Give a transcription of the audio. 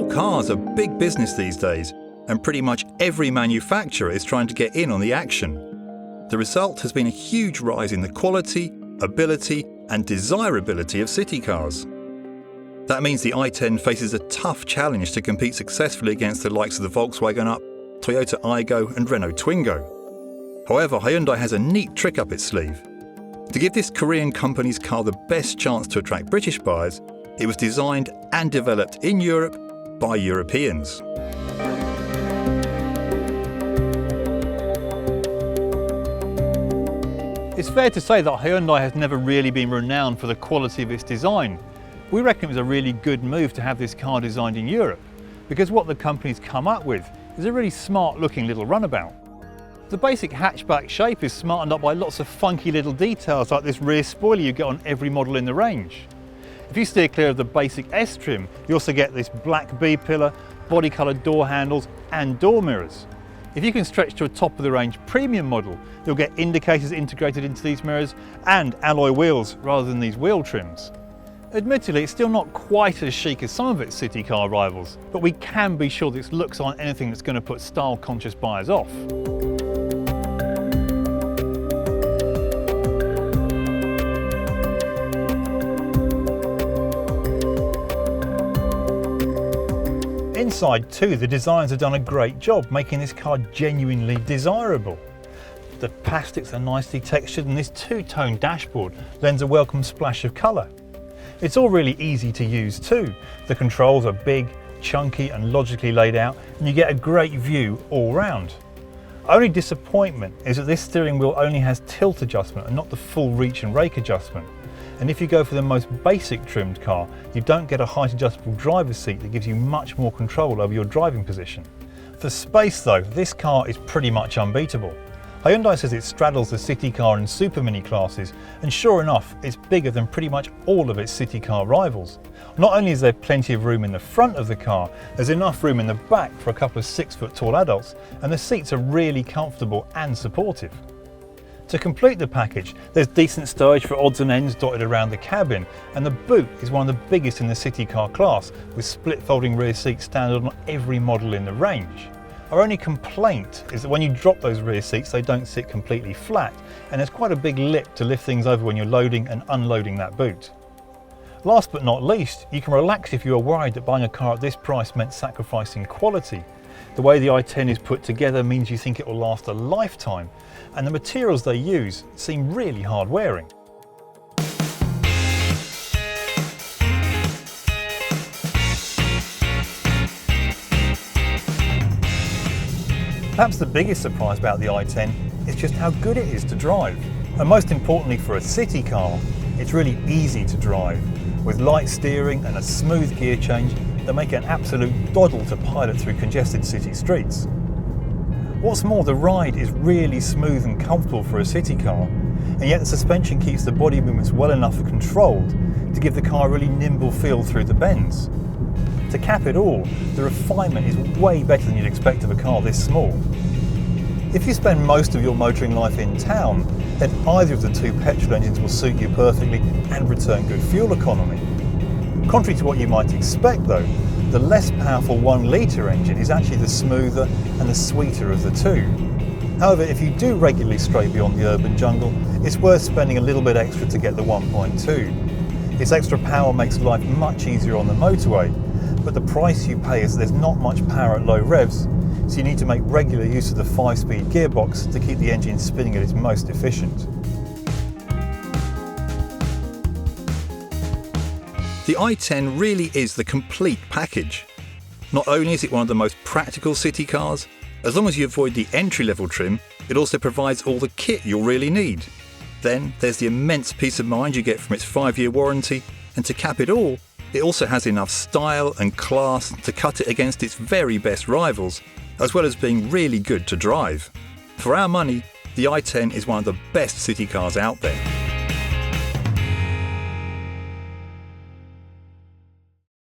Small cars are big business these days, and pretty much every manufacturer is trying to get in on the action. The result has been a huge rise in the quality, ability and desirability of city cars. That means the i10 faces a tough challenge to compete successfully against the likes of the Volkswagen Up, Toyota Aygo and Renault Twingo. However, Hyundai has a neat trick up its sleeve. To give this Korean company's car the best chance to attract British buyers, it was designed and developed in Europe by Europeans. It's fair to say that Hyundai has never really been renowned for the quality of its design. We reckon it was a really good move to have this car designed in Europe, because what the company's come up with is a really smart looking little runabout. The basic hatchback shape is smartened up by lots of funky little details like this rear spoiler you get on every model in the range. If you steer clear of the basic S trim, you also get this black B-pillar, body coloured door handles and door mirrors. If you can stretch to a top of the range premium model, you'll get indicators integrated into these mirrors and alloy wheels rather than these wheel trims. Admittedly, it's still not quite as chic as some of its city car rivals, but we can be sure that its looks aren't anything that's going to put style-conscious buyers off. Inside too, the designers have done a great job making this car genuinely desirable. The plastics are nicely textured and this two-tone dashboard lends a welcome splash of colour. It's all really easy to use too. The controls are big, chunky and logically laid out, and you get a great view all round. Only disappointment is that this steering wheel only has tilt adjustment and not the full reach and rake adjustment. And if you go for the most basic trimmed car, you don't get a height adjustable driver's seat that gives you much more control over your driving position. For space though, this car is pretty much unbeatable. Hyundai says it straddles the city car and super mini classes, and sure enough, it's bigger than pretty much all of its city car rivals. Not only is there plenty of room in the front of the car, there's enough room in the back for a couple of 6-foot tall adults, and the seats are really comfortable and supportive. To complete the package, there's decent stowage for odds and ends dotted around the cabin, and the boot is one of the biggest in the city car class, with split folding rear seats standard on every model in the range. Our only complaint is that when you drop those rear seats, they don't sit completely flat, and there's quite a big lip to lift things over when you're loading and unloading that boot. Last but not least, you can relax if you are worried that buying a car at this price meant sacrificing quality. The way the i10 is put together means you think it will last a lifetime, and the materials they use seem really hard wearing. Perhaps the biggest surprise about the i10 is just how good it is to drive. And most importantly for a city car, it's really easy to drive, with light steering and a smooth gear change that make it an absolute doddle to pilot through congested city streets. What's more, the ride is really smooth and comfortable for a city car, and yet the suspension keeps the body movements well enough controlled to give the car a really nimble feel through the bends. To cap it all, the refinement is way better than you'd expect of a car this small. If you spend most of your motoring life in town, then either of the two petrol engines will suit you perfectly and return good fuel economy. Contrary to what you might expect though, the less powerful 1 litre engine is actually the smoother and the sweeter of the two. However, if you do regularly stray beyond the urban jungle, it's worth spending a little bit extra to get the 1.2. Its extra power makes life much easier on the motorway, but the price you pay is there's not much power at low revs, so you need to make regular use of the 5-speed gearbox to keep the engine spinning at its most efficient. The i10 really is the complete package. Not only is it one of the most practical city cars, as long as you avoid the entry-level trim, it also provides all the kit you'll really need. Then there's the immense peace of mind you get from its 5-year warranty, and to cap it all, it also has enough style and class to cut it against its very best rivals, as well as being really good to drive. For our money, the i10 is one of the best city cars out there.